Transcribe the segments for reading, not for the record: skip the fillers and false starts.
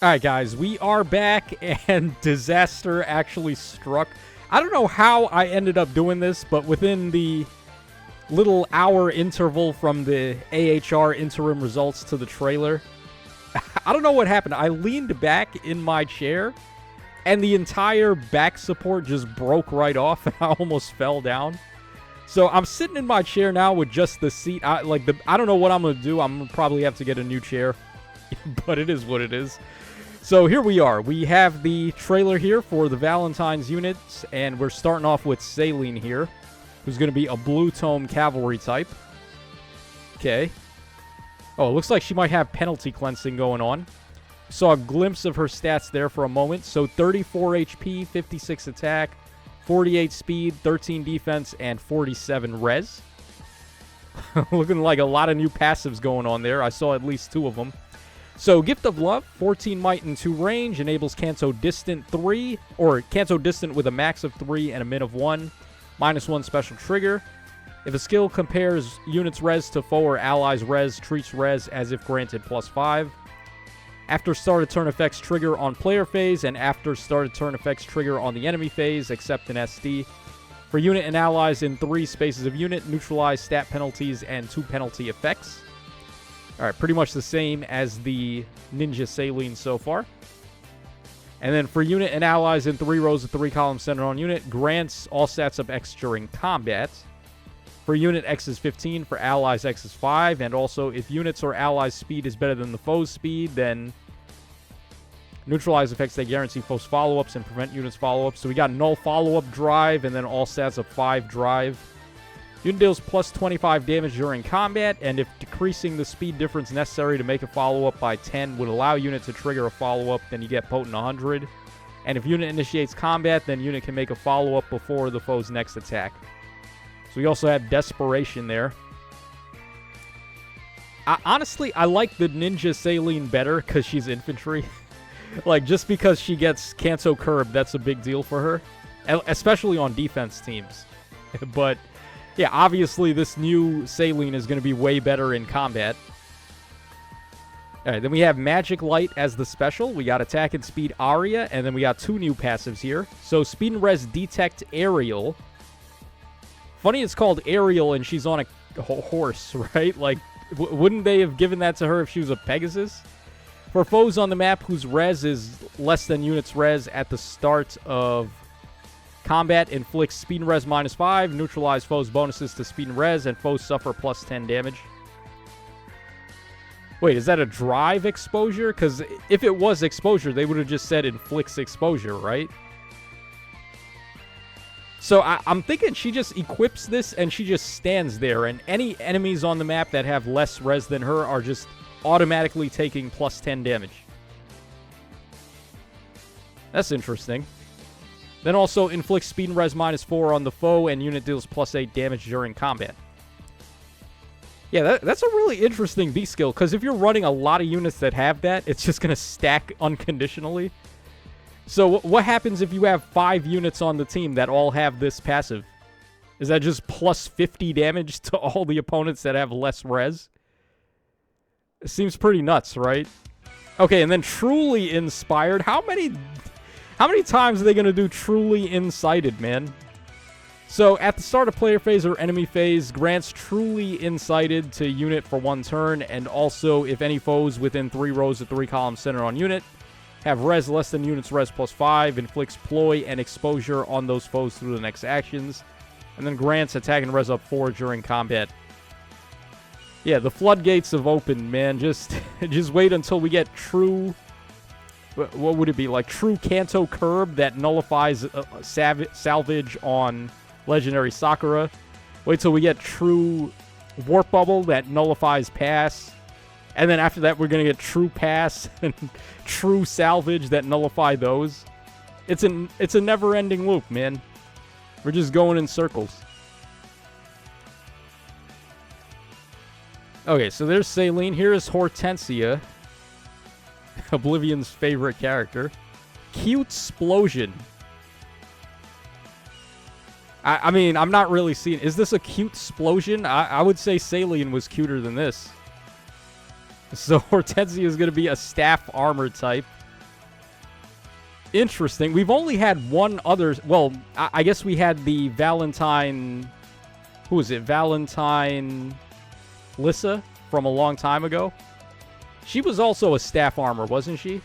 Alright guys, we are back and disaster actually struck. I don't know how I ended up doing this, but within the little hour interval from the AHR interim results to the trailer, I don't know what happened. I leaned back in my chair and the entire back support just broke right off and I almost fell down. So I'm sitting in my chair now with just the seat. I don't know what I'm going to do. I'm going to probably have to get a new chair, but it is what it is. So here we are. We have the trailer here for the Valentine's units, and we're starting off with Céline here, who's going to be a Blue Tome Cavalry type. Okay. Oh, it looks like she might have penalty cleansing going on. Saw a glimpse of her stats there for a moment. So 34 HP, 56 attack, 48 speed, 13 defense, and 47 res. Looking like a lot of new passives going on there. I saw at least 2 of them. So, Gift of Love, 14 might and 2 range, enables Canto Distant 3, or Canto Distant with a max of 3 and a min of 1, -1 special trigger. If a skill compares units res to foe or allies res, treats res as if granted +5. After start of turn effects trigger on player phase, and after start of turn effects trigger on the enemy phase, except in SD. For unit and allies in 3 spaces of unit, neutralize stat penalties and 2 penalty effects. Alright, pretty much the same as the Ninja Céline so far. And then for unit and allies in 3 rows of 3 columns centered on unit, grants all stats up X during combat. For unit, X is 15. For allies, X is 5. And also, if units or allies' speed is better than the foe's speed, then neutralize effects that guarantee foes follow-ups and prevent units follow-ups. So we got null follow-up drive, and then all stats up 5 drive. Unit deals plus 25 damage during combat, and if decreasing the speed difference necessary to make a follow-up by 10 would allow unit to trigger a follow-up, then you get Potent 100. And if unit initiates combat, then unit can make a follow-up before the foe's next attack. So we also have Desperation there. Honestly, I like the Ninja Céline better because she's infantry. Like, just because she gets Canto Curb, that's a big deal for her. Especially on defense teams. But yeah, obviously this new Céline is going to be way better in combat. Alright, then we have Magic Light as the special. We got Attack and Speed Aria, and then we got 2 new passives here. So Speed and Res Detect Aerial. Funny it's called Aerial and she's on a horse, right? Like, wouldn't they have given that to her if she was a Pegasus? For foes on the map whose res is less than units res at the start of combat, inflicts speed and res -5, neutralize foes' bonuses to speed and res, and foes suffer plus 10 damage. Wait, is that a drive exposure? Because if it was exposure, they would have just said inflicts exposure, right? So I'm thinking she just equips this and she just stands there, and any enemies on the map that have less res than her are just automatically taking plus 10 damage. That's interesting. Then also inflicts speed and res -4 on the foe, and unit deals plus 8 damage during combat. Yeah, that's a really interesting B skill, because if you're running a lot of units that have that, it's just going to stack unconditionally. So what happens if you have 5 units on the team that all have this passive? Is that just plus 50 damage to all the opponents that have less res? It seems pretty nuts, right? Okay, and then Truly Inspired. How many times are they going to do Truly Incited, man? So, at the start of player phase or enemy phase, grants Truly Incited to unit for 1 turn, and also if any foes within 3 rows of 3 columns centered on unit have res less than unit's res +5, inflicts ploy and exposure on those foes through the next actions, and then grants attack and res up 4 during combat. Yeah, the floodgates have opened, man. Just wait until we get true... What would it be? Like true Canto Curb that nullifies salvage on Legendary Sakura. Wait till we get true Warp Bubble that nullifies Pass. And then after that, we're going to get true Pass and true Salvage that nullify those. It's a never-ending loop, man. We're just going in circles. Okay, so there's Céline. Here is Hortensia. Oblivion's favorite character. Cute Explosion. I mean, I'm not really seeing... Is this a cute explosion? I would say Céline was cuter than this. So Hortensia is going to be a staff armor type. Interesting. We've only had one other... Well, I guess we had the Valentine... Who is it? Valentine Lissa from a long time ago. She was also a staff armor, wasn't she?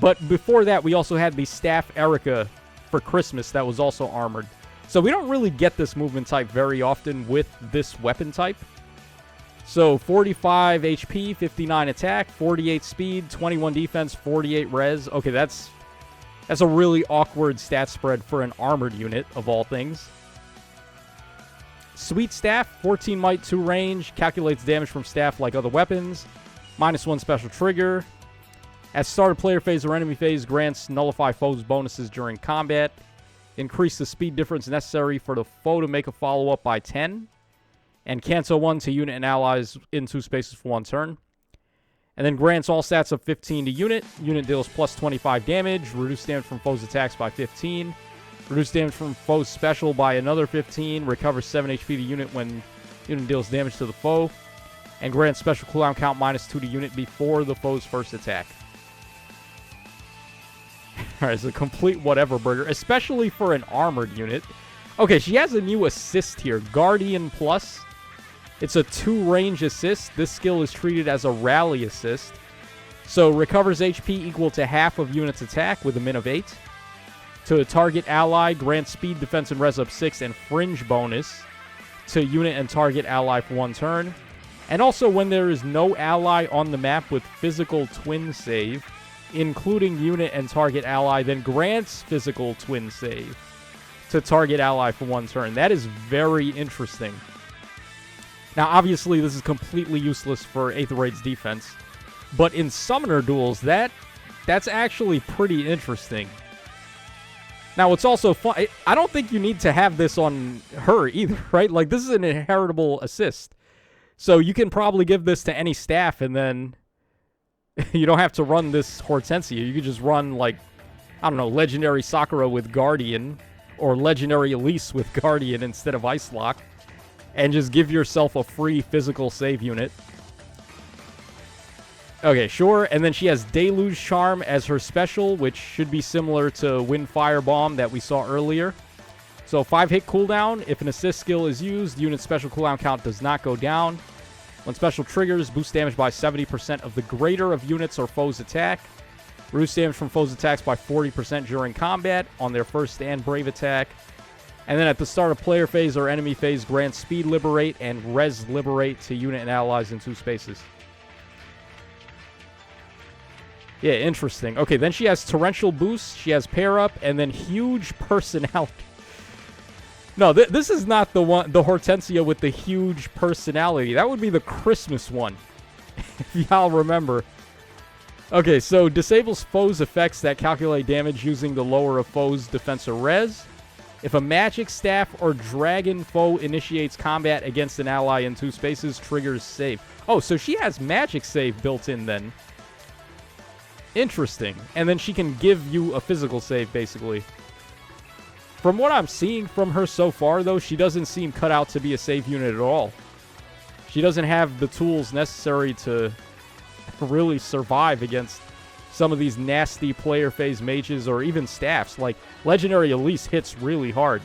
But before that, we also had the staff Erica for Christmas that was also armored. So we don't really get this movement type very often with this weapon type. So 45 HP, 59 attack, 48 speed, 21 defense, 48 res. Okay, that's a really awkward stat spread for an armored unit, of all things. Sweet Staff, 14 might, 2 range, calculates damage from staff like other weapons, -1 special trigger. At start of player phase or enemy phase, grants nullify foes' bonuses during combat. Increase the speed difference necessary for the foe to make a follow-up by 10. And cancel 1 to unit and allies in 2 spaces for 1 turn. And then grants all stats of 15 to unit. Unit deals plus 25 damage. Reduce damage from foes' attacks by 15. Reduce damage from foes' special by another 15. Recovers 7 HP to unit when unit deals damage to the foe. And grants special cooldown count -2 to unit before the foe's first attack. Alright, it's a complete whatever burger, especially for an armored unit. Okay, she has a new assist here, Guardian Plus. It's a 2-range assist. This skill is treated as a rally assist. So, recovers HP equal to half of unit's attack with a min of 8. To a target ally, grants speed, defense, and res up 6 and fringe bonus to unit and target ally for 1 turn. And also, when there is no ally on the map with physical twin save, including unit and target ally, then grants physical twin save to target ally for 1 turn. That is very interesting. Now, obviously, this is completely useless for Aetheroid's defense, but in summoner duels, that's actually pretty interesting. Now, it's also fun. I don't think you need to have this on her either, right? Like, this is an inheritable assist. So you can probably give this to any staff, and then you don't have to run this Hortensia. You could just run, like, I don't know, Legendary Sakura with Guardian, or Legendary Elise with Guardian instead of Ice Lock, and just give yourself a free physical save unit. Okay, sure. And then she has Deluge Charm as her special, which should be similar to Wind Fire Bomb that we saw earlier. So 5-hit cooldown. If an assist skill is used, unit special cooldown count does not go down. When special triggers, boost damage by 70% of the greater of units or foes' attack. Reduce damage from foes' attacks by 40% during combat on their first and brave attack. And then at the start of player phase or enemy phase, grants speed liberate and res liberate to unit and allies in 2 spaces. Yeah, interesting. Okay, then she has Torrential Boost, she has Pair Up, and then Huge Personality. No, this is not the Hortensia with the huge personality. That would be the Christmas one, if y'all remember. Okay, so disables foes' effects that calculate damage using the lower of foes' defense or res. If a magic staff or dragon foe initiates combat against an ally in 2 spaces, triggers save. Oh, so she has magic save built in then. Interesting. And then she can give you a physical save, basically. From what I'm seeing from her so far, though, she doesn't seem cut out to be a save unit at all. She doesn't have the tools necessary to really survive against some of these nasty player phase mages or even staffs. Like, Legendary Elise hits really hard.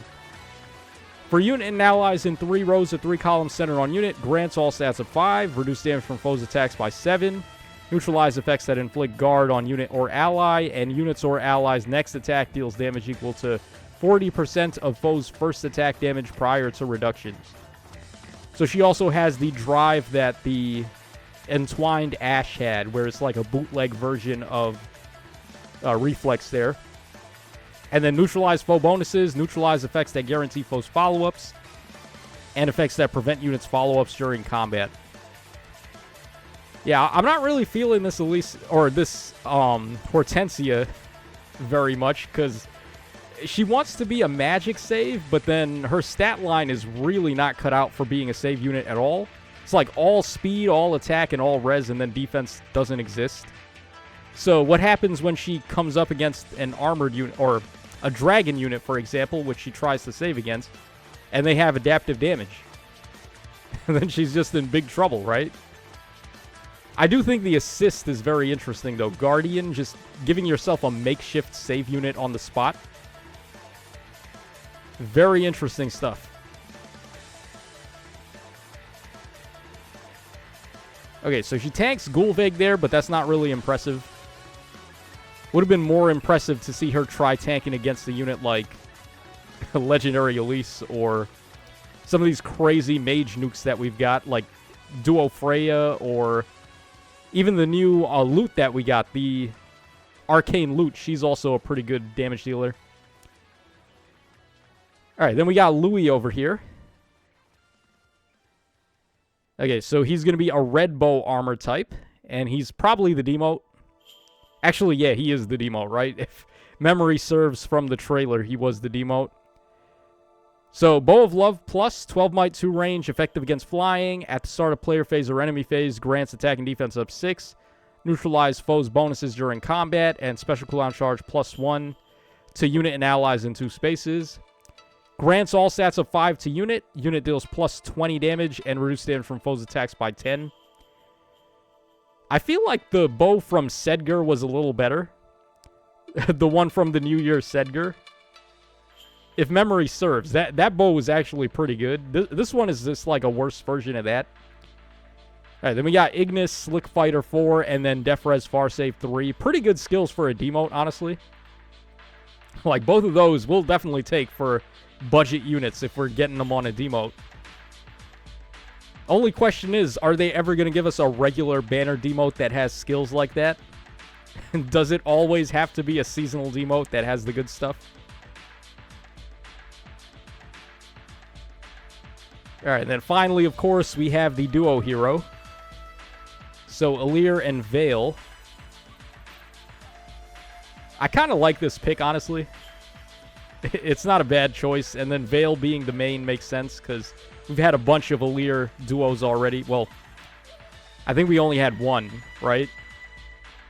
For unit and allies in 3 rows of 3 columns centered on unit, grants all stats of 5, reduce damage from foes' attacks by 7, neutralize effects that inflict guard on unit or ally, and units or allies' next attack deals damage equal to 40% of foes' first attack damage prior to reductions. So she also has the drive that the Entwined Ash had, where it's like a bootleg version of Reflex there. And then neutralize foe bonuses, neutralize effects that guarantee foes' follow-ups, and effects that prevent units' follow-ups during combat. Yeah, I'm not really feeling this Elise, or this Hortensia very much, because she wants to be a magic save, but then her stat line is really not cut out for being a save unit at all. It's like all speed, all attack, and all res, and then defense doesn't exist. So what happens when she comes up against an armored unit, or a dragon unit, for example, which she tries to save against, and they have adaptive damage? And then she's just in big trouble, right? I do think the assist is very interesting, though. Guardian, just giving yourself a makeshift save unit on the spot. Very interesting stuff. Okay, so she tanks Gulveg there, but that's not really impressive. Would have been more impressive to see her try tanking against a unit like Legendary Elise or some of these crazy mage nukes that we've got, like Duo Freya, or even the new loot that we got, the Arcane Loot. She's also a pretty good damage dealer. All right, then we got Louis over here. Okay, so he's going to be a red bow armor type, and he's probably the demote. Actually, yeah, he is the demote, right? If memory serves from the trailer, he was the demote. So, Bow of Love plus 12 might, 2 range, effective against flying. At the start of player phase or enemy phase, grants attack and defense up 6. Neutralize foes' bonuses during combat, and special cooldown charge +1 to unit and allies in 2 spaces. Grants all stats of 5 to unit. Unit deals +20 damage and reduce damage from foes' attacks by 10. I feel like the bow from Sedgar was a little better. The one from the New Year Sedgar. If memory serves, that bow was actually pretty good. This one is just like a worse version of that. All right, then we got Ignis, Slick Fighter 4, and then Def Res Far Save 3. Pretty good skills for a demote, honestly. Like, both of those we'll definitely take for budget units if we're getting them on a demote. Only question is, are they ever going to give us a regular banner demote that has skills like that? Does it always have to be a seasonal demote that has the good stuff? Alright, then finally, of course, we have the duo hero. So, Alir and Veyle. I kind of like this pick, honestly. It's not a bad choice, and then Veyle being the main makes sense, because we've had a bunch of Alir duos already. Well, I think we only had one, right?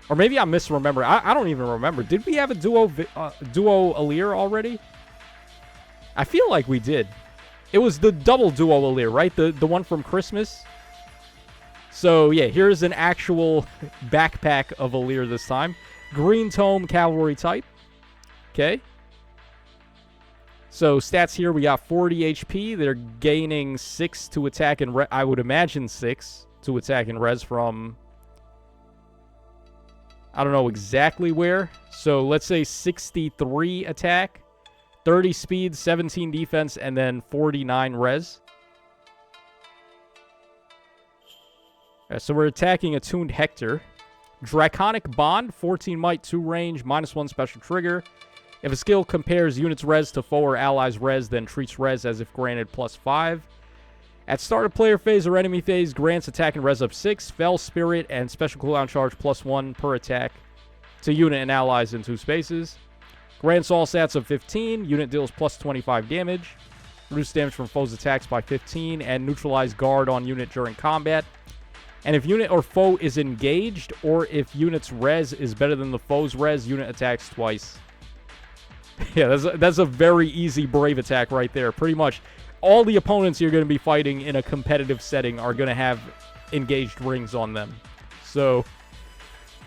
Or maybe I'm misremembering. I don't even remember. Did we have a duo Alir already? I feel like we did. It was the double duo Alir, right? The one from Christmas. So, yeah, here's an actual backpack of Alir this time. Green Tome Cavalry type. Okay. So, stats here, we got 40 HP. They're gaining 6 to attack and I would imagine 6 to attack and res from... I don't know exactly where. So, let's say 63 attack, 30 speed, 17 defense, and then 49 res. So, we're attacking Attuned Hector. Draconic Bond, 14 might, 2 range, -1 special trigger. If a skill compares units res to foe or allies res, then treats res as if granted +5. At start of player phase or enemy phase, grants attack and res up 6, Fell Spirit, and special cooldown charge +1 per attack to unit and allies in 2 spaces. Grants all stats of 15, unit deals +25 damage, reduce damage from foes' attacks by 15, and neutralize guard on unit during combat. And if unit or foe is engaged, or if unit's res is better than the foe's res, unit attacks twice. Yeah, that's a very easy Brave attack right there. Pretty much all the opponents you're going to be fighting in a competitive setting are going to have engaged rings on them. So,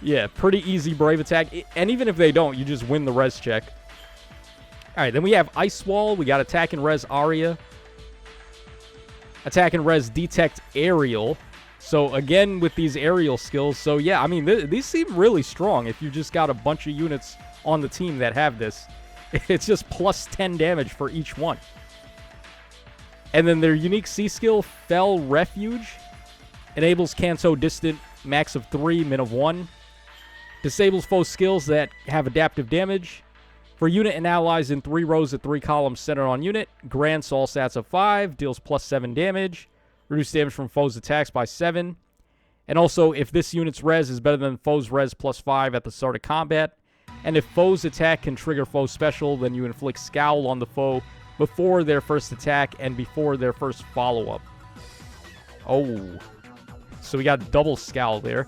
yeah, pretty easy Brave attack. And even if they don't, you just win the res check. All right, then we have Ice Wall. We got attack and res Aria. Attack and res Detect Aerial. So, again, with these aerial skills. So, yeah, I mean, these seem really strong if you just got a bunch of units on the team that have this. It's just +10 damage for each one. And then their unique C skill, Fell Refuge, enables Kanto Distant, max of 3, min of 1. Disables foe skills that have adaptive damage. For unit and allies in 3 rows at 3 columns centered on unit, grants all stats of 5, deals +7 damage. Reduce damage from foes' attacks by 7. And also, if this unit's res is better than foe's res +5 at the start of combat, and if foe's attack can trigger foe's special, then you inflict Scowl on the foe before their first attack and before their first follow-up. Oh. So we got double Scowl there.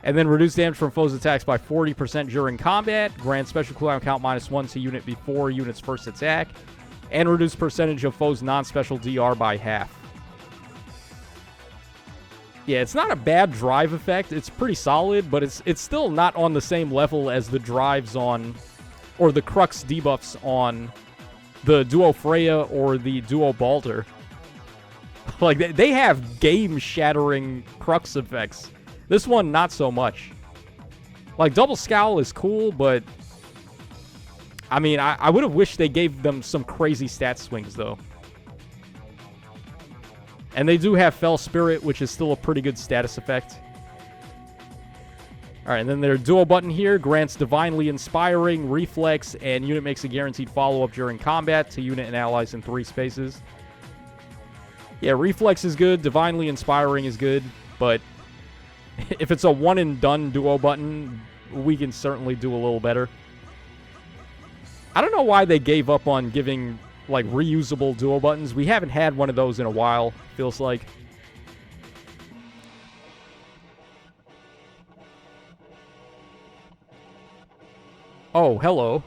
And then reduce damage from foe's attacks by 40% during combat. Grant special cooldown count -1 to unit before unit's first attack. And reduce percentage of foe's non-special DR by half. Yeah, it's not a bad drive effect. It's pretty solid, but it's still not on the same level as the drives on, or the Crux debuffs on the Duo Freya or the Duo Balder. Like, they have game-shattering Crux effects. This one, not so much. Like, Double Scowl is cool, but I mean, I would have wished they gave them some crazy stat swings, though. And they do have Fell Spirit, which is still a pretty good status effect. Alright, and then their dual button here grants Divinely Inspiring, Reflex, and unit makes a guaranteed follow-up during combat to unit and allies in 3 spaces. Yeah, Reflex is good, Divinely Inspiring is good, but if it's a one-and-done duo button, we can certainly do a little better. I don't know why they gave up on giving, like, reusable duo buttons. We haven't had one of those in a while, feels like. Oh, hello.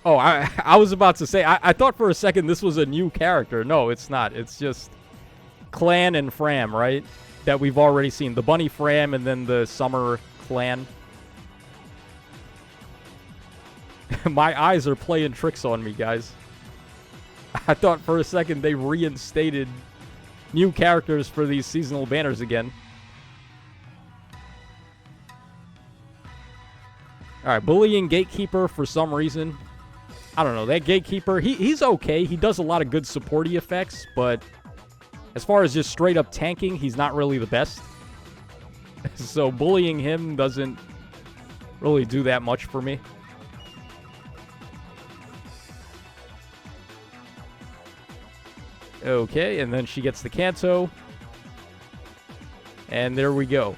Oh, I was about to say, I thought for a second this was a new character. No, it's not. It's just Clan and Fram, right? That we've already seen. The Bunny Fram and then the Summer Clan. My eyes are playing tricks on me, guys. I thought for a second they reinstated new characters for these seasonal banners again. Alright, Bullying Gatekeeper for some reason. I don't know, that Gatekeeper, he's okay. He does a lot of good supporty effects, but as far as just straight up tanking, he's not really the best. So bullying him doesn't really do that much for me. Okay, and then she gets the Kanto. And there we go.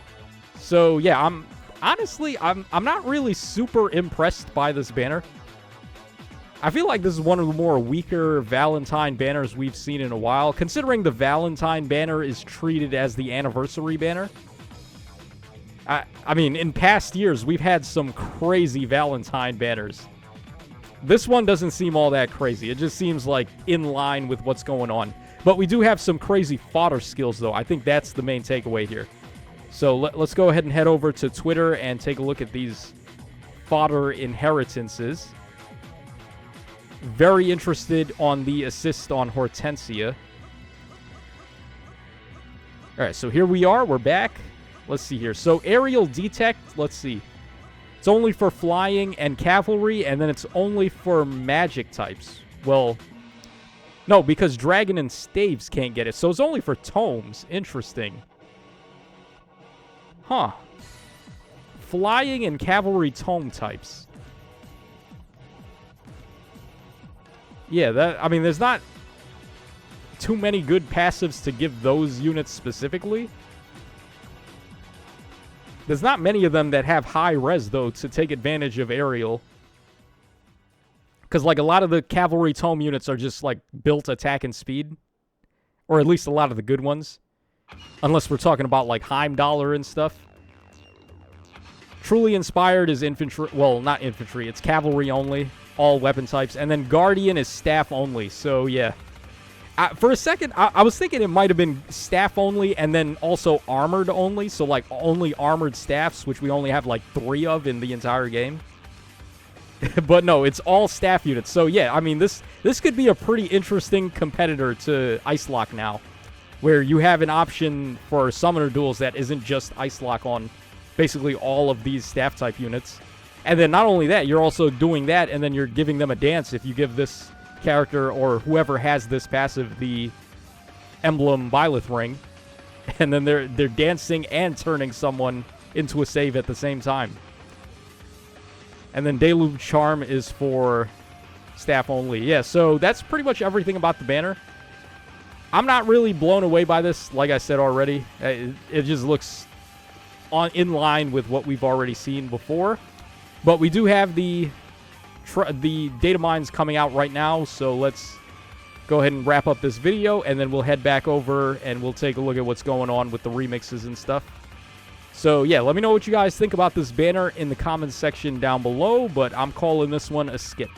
So, yeah, I'm not really super impressed by this banner. I feel like this is one of the more weaker Valentine banners we've seen in a while, considering the Valentine banner is treated as the anniversary banner. I mean, in past years, we've had some crazy Valentine banners. This one doesn't seem all that crazy. It just seems like in line with what's going on. But we do have some crazy fodder skills, though. I think that's the main takeaway here. So let's go ahead and head over to Twitter and take a look at these fodder inheritances. Very interested on the assist on Hortensia. Alright, so here we are. We're back. Let's see here. So aerial detect, let's see. It's only for flying and cavalry, and then it's only for magic types. Well, no, because dragon and staves can't get it. So it's only for tomes. Interesting. Huh. Flying and cavalry tome types. Yeah, I mean, there's not too many good passives to give those units specifically. There's not many of them that have high res, though, to take advantage of aerial. Because, like, a lot of the cavalry tome units are just, like, built attack and speed. Or at least a lot of the good ones. Unless we're talking about, like, Heimdallr and stuff. Truly Inspired is infantry. Well, not infantry. It's cavalry only. All weapon types. And then Guardian is staff only. So, yeah. For a second, I was thinking it might have been staff only and then also armored only. So, like, only armored staffs, which we only have, like, 3 of in the entire game. But no, it's all staff units. So, yeah, I mean, this could be a pretty interesting competitor to Ice Lock now. Where you have an option for summoner duels that isn't just Ice Lock on basically all of these staff-type units. And then not only that, you're also doing that, and then you're giving them a dance if you give this character or whoever has this passive the Emblem Byleth ring. And then they're dancing and turning someone into a save at the same time. And then Deluge Charm is for staff only. Yeah, so that's pretty much everything about the banner. I'm not really blown away by this, like I said already. It just looks in line with what we've already seen before. But we do have the data mines coming out right now, so let's go ahead and wrap up this video, and then we'll head back over and we'll take a look at what's going on with the remixes and stuff. So, yeah, let me know what you guys think about this banner in the comments section down below, but I'm calling this one a skip.